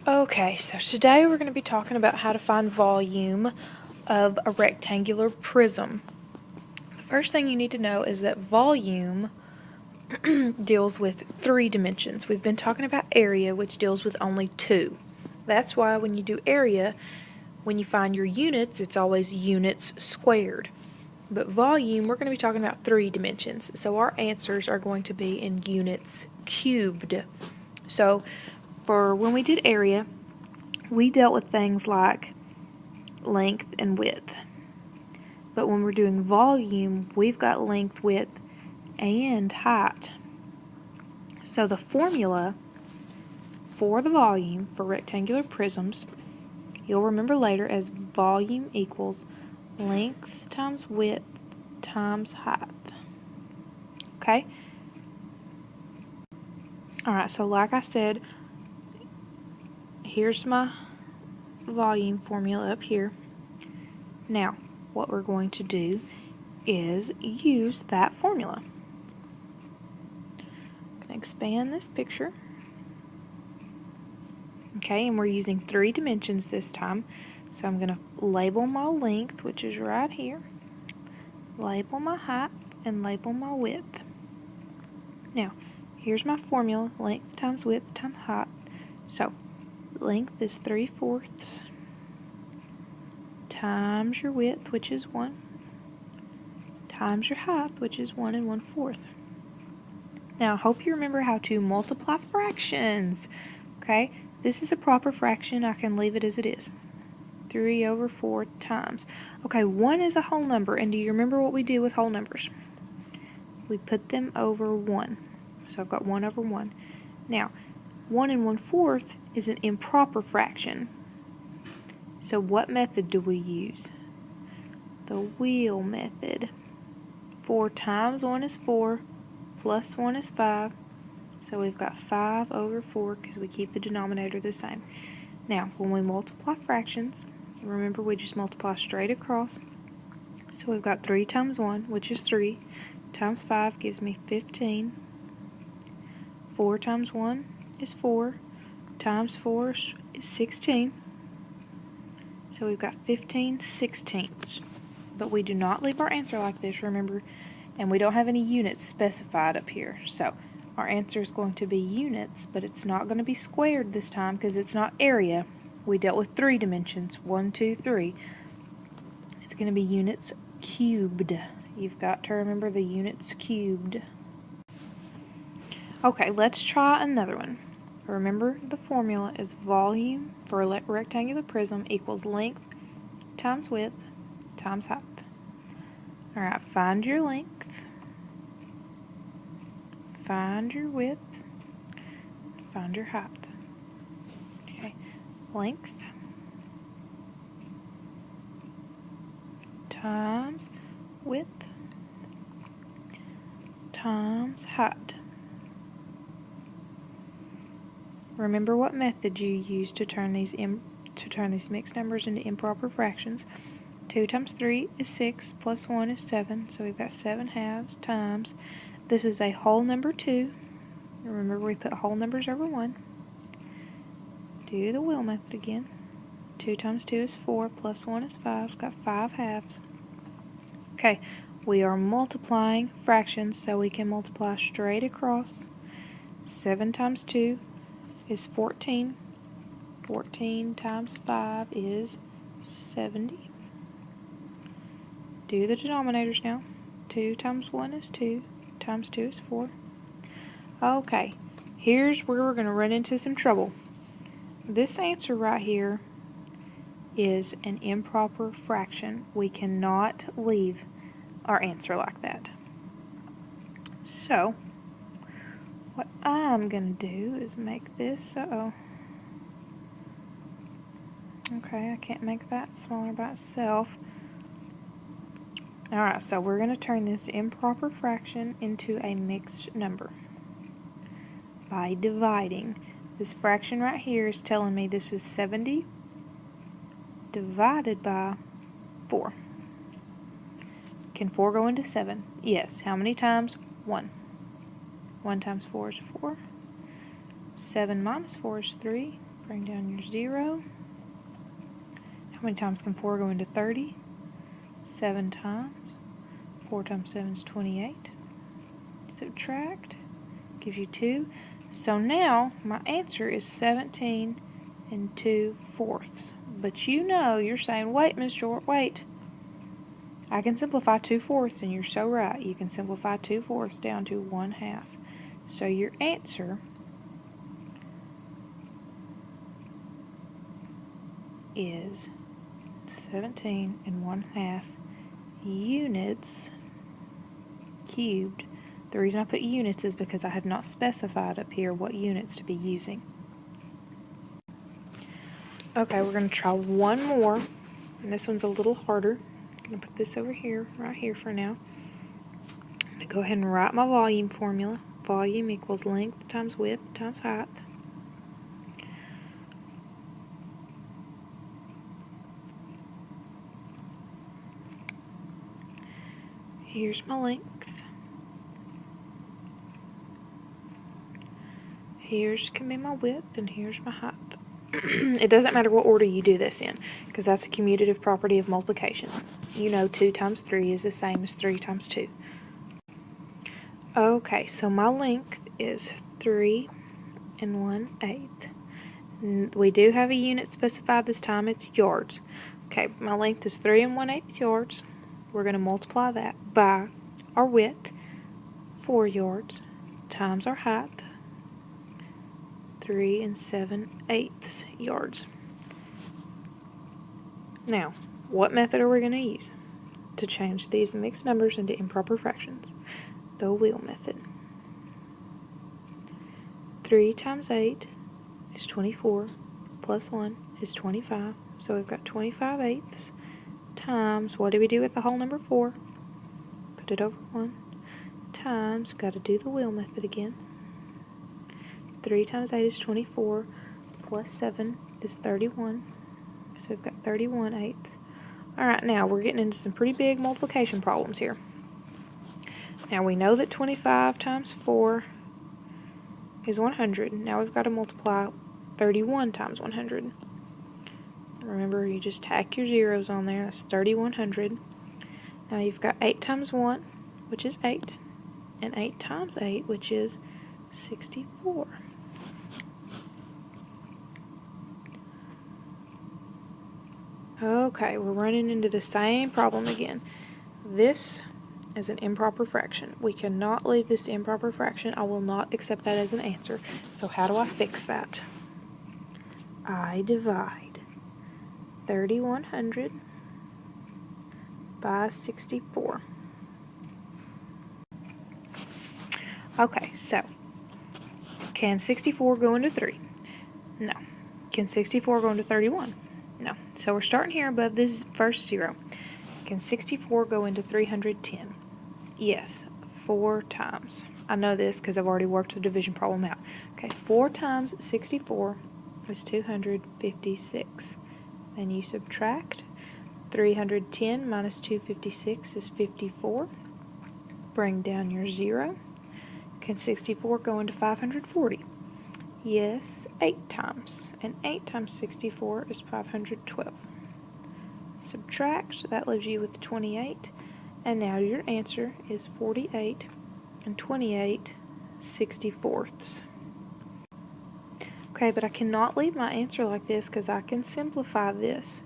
Okay, so today we're going to be talking about how to find volume of a rectangular prism. The first thing you need to know is that volume deals with 3 dimensions. We've been talking about area, which deals with only 2. That's why when you do area, when you find your units, it's always units squared. But volume, we're going to be talking about 3 dimensions. So our answers are going to be in units cubed. So for when we did area, we dealt with things like length and width. But when we're doing volume, we've got length, width, and height. So the formula for the volume for rectangular prisms, you'll remember later as volume equals length times width times height. Okay? Alright, so like I said, here's my volume formula up here. Now, what we're going to do is use that formula. I'm going to expand this picture. Okay, and we're using 3 dimensions this time. So I'm going to label my length, which is right here, label my height, and label my width. Now, here's my formula, length times width times height. So, length is 3/4 times your width, which is 1, times your height, which is 1 1/4. Now, I hope you remember how to multiply fractions. Okay, this is a proper fraction. I can leave it as it is. 3/4 times. Okay, 1 is a whole number, and do you remember what we do with whole numbers? We put them over 1. So I've got 1/1. Now, 1 1/4 is an improper fraction. So what method do we use? The wheel method. 4 times 1 is 4, plus 1 is 5. So we've got 5/4 because we keep the denominator the same. Now, when we multiply fractions, remember we just multiply straight across. So we've got 3 times 1, which is 3, times 5 gives me 15. 4 times 1 is 4, times 4 is 16. So we've got 15/16. But we do not leave our answer like this, remember, and we don't have any units specified up here. So our answer is going to be units, but it's not going to be squared this time because it's not area. We dealt with 3 dimensions, 1, 2, 3. It's going to be units cubed. You've got to remember the units cubed. Okay, let's try another one. Remember the formula is volume for a rectangular prism equals length times width times height. Alright, find your length, find your width, find your height. Okay, length times width times height. Remember what method you use to turn these mixed numbers into improper fractions. 2 times 3 is 6, plus 1 is 7, so we've got 7/2 times. This is a whole number 2. Remember we put whole numbers over 1. Do the wheel method again. 2 times 2 is 4, plus 1 is 5. We've got 5/2. Okay, we are multiplying fractions, so we can multiply straight across. 7 times 2 is 14. 14 times 5 is 70. Do the denominators now. 2 times 1 is 2, times 2 is 4. Okay, here's where we're going to run into some trouble. This answer right here is an improper fraction. We cannot leave our answer like that. So, what I'm going to do is make this, okay, I can't make that smaller by itself. Alright, so we're going to turn this improper fraction into a mixed number by dividing. This fraction right here is telling me this is 70 divided by 4. Can 4 go into 7? Yes. How many times? 1. 1 times 4 is 4. 7 minus 4 is 3. Bring down your 0. How many times can 4 go into 30? 7 times. 4 times 7 is 28. Subtract. Gives you 2. So now my answer is 17 2/4. But you know, you're saying, wait, Miss Short, wait. I can simplify 2/4, and you're so right. You can simplify 2/4 down to 1/2. So your answer is 17 1/2 units cubed. The reason I put units is because I have not specified up here what units to be using. Okay, we're going to try one more, and this one's a little harder. I'm going to put this over here, right here for now. I'm going to go ahead and write my volume formula. Volume equals length times width times height. Here's my length. Here's can be my width, and here's my height. It doesn't matter what order you do this in, because that's a commutative property of multiplication. You know 2 times 3 is the same as 3 times 2. Okay, so my length is 3 1/8. We do have a unit specified this time, it's yards. Okay, my length is 3 1/8 yards. We're going to multiply that by our width, 4 yards, times our height, 3 7/8 yards. Now, what method are we going to use to change these mixed numbers into improper fractions? The wheel method. 3 times 8 is 24, plus 1 is 25, so we've got 25/8 times, what do we do with the whole number 4? Put it over 1, times, got to do the wheel method again. 3 times 8 is 24, plus 7 is 31, so we've got 31/8. Alright, now we're getting into some pretty big multiplication problems here. Now we know that 25 times 4 is 100. Now we've got to multiply 31 times 100. Remember, you just tack your zeros on there. That's 3,100. Now you've got 8 times 1, which is 8, and 8 times 8, which is 64. Okay, we're running into the same problem again. This is an improper fraction. We cannot leave this improper fraction. I will not accept that as an answer. So how do I fix that? I divide 3,100 by 64. Okay, so can 64 go into 3? No. Can 64 go into 31? No. So we're starting here above this first 0. Can 64 go into 310? Yes, 4 times. I know this because I've already worked the division problem out. Okay, 4 times 64 is 256. Then you subtract. 310 minus 256 is 54. Bring down your 0. Can 64 go into 540? Yes, 8 times. And 8 times 64 is 512. Subtract, that leaves you with 28. And now your answer is 48 28/64. Okay, but I cannot leave my answer like this because I can simplify this.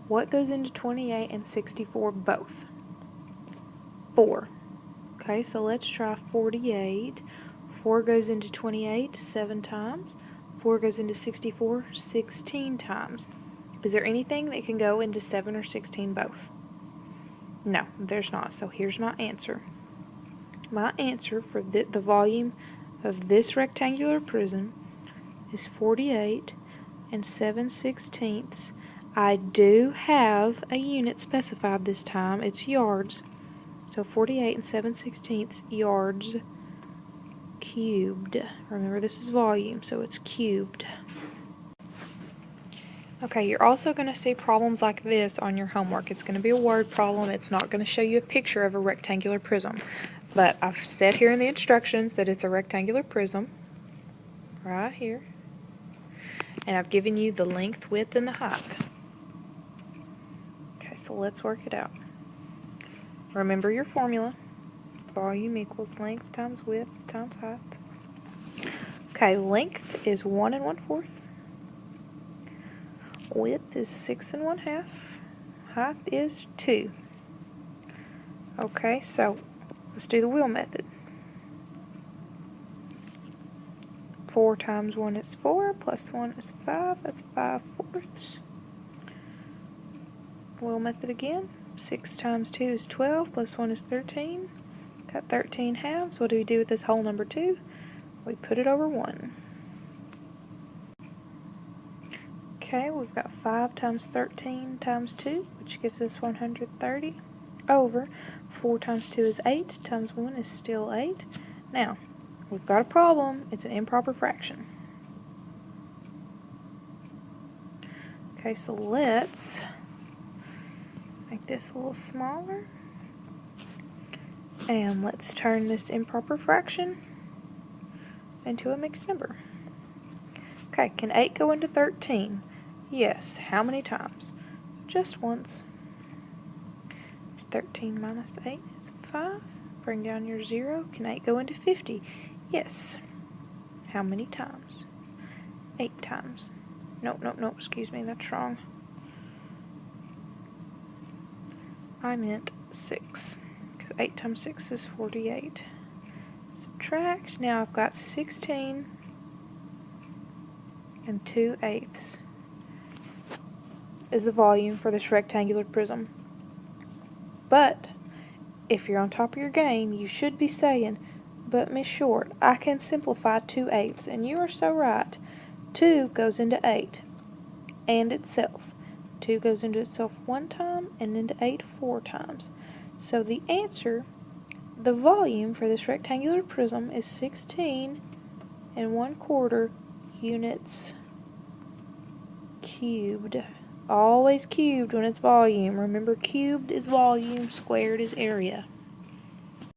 What goes into 28 and 64 both? 4. Okay, so let's try 48. 4 goes into 28 7 times. 4 goes into 64 16 times. Is there anything that can go into 7 or 16 both? No, there's not. So here's my answer. My answer for the volume of this rectangular prism is 48 7/16. I do have a unit specified this time. It's yards. So 48 7/16 yards cubed. Remember, this is volume, so it's cubed. Okay, you're also going to see problems like this on your homework. It's going to be a word problem. It's not going to show you a picture of a rectangular prism. But I've said here in the instructions that it's a rectangular prism, right here. And I've given you the length, width, and the height. Okay, so let's work it out. Remember your formula. Volume equals length times width times height. Okay, length is 1 1/4. Width is 6 1/2. Height is 2. Okay, so let's do the wheel method. 4 times 1 is 4, plus 1 is 5. That's 5/4. Wheel method again. 6 times 2 is 12, plus 1 is 13. Got 13 halves. What do we do with this whole number 2? We put it over 1. Okay, we've got 5 times 13 times 2, which gives us 130, over 4 times 2 is 8, times 1 is still 8. Now, we've got a problem. It's an improper fraction. Okay, so let's make this a little smaller. And let's turn this improper fraction into a mixed number. Okay, can 8 go into 13? Yes. How many times? Just once. 13 minus 8 is 5. Bring down your 0. Can 8 go into 50? Yes. How many times? 8 times. No, excuse me, that's wrong. I meant 6, because 8 times 6 is 48. Subtract. Now I've got 16 and 2/8 is the volume for this rectangular prism. But if you're on top of your game, you should be saying, but Miss Short, I can simplify 2/8, and you are so right. 2 goes into 8 and itself. 2 goes into itself 1 time and into 8 4 times. So the answer, the volume for this rectangular prism is 16 1/4 units cubed. Always cubed when it's volume. Remember, cubed is volume, squared is area.